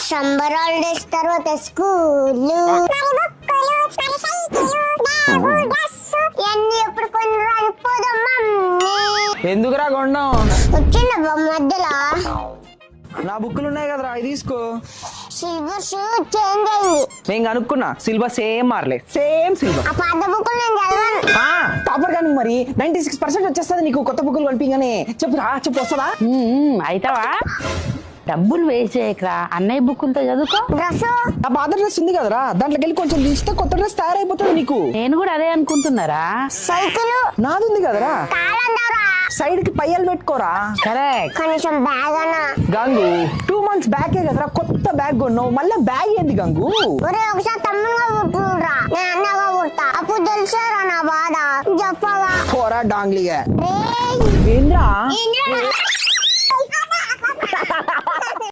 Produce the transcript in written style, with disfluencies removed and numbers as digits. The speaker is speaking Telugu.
సమ్మర్ హాలిడేస్ తర్వాత స్కూల్ ఇవన్నీ ఎప్పుడు కొన్ని రాలిపోదాం మమ్మీ. ఎందుకురా కొండం? వచ్చిందబ్బా మధ్యలో నా బుక్కులు ఉన్నాయి కదరా, అవి తీసుకో. సిలబస్ చేంజ్ అయింది. నేను కనుక్కున్నా, సిలబస్ ఏం మారలే, సేమ్ సిలబస్. ఆ పాత బుక్కులు నేను చదవను. టాపర్ కానీ మరి 96% వచ్చేస్తుంది నీకు కొత్త బుక్కులు కనిపించగానే. చెప్పురా, చెప్పు వస్తుందా? అయితావా? డబ్బులు వేస్ట్ చేయకరా, అన్నయ్య బుక్కులతో చదువుకో. డ్రెస్ ఆ పాత డ్రెస్ ఉంది కదరా, దాంట్లోకి వెళ్ళి కొంచెం తీస్తే కొత్త డ్రెస్ తయారైపోతుంది నీకు. నేను కూడా అదే అనుకుంటున్నారా. సైకిల్ నాది ఉంది కదరా, కాలందారా సైడ్ కి పయ్యలు పెట్టుకోరా. కరెక్ట్. కనీసం బ్యాగ్ అన్నా. గంగు 2 months బ్యాకే కదరా కొత్త బ్యాగ్ కొన్నావు, మళ్ళీ బ్యాగ్ ఏంది గంగు? ఒరే ఒకసారి తమ్ముడుగా పుట్టురా, నేను అన్నగా పుడతా, అప్పుడు తెలుసారా నా బాధ. చెప్పవా పోరా డాంగ్లీగా. రేయ్ ఏంద్రా? ఏంద్రా?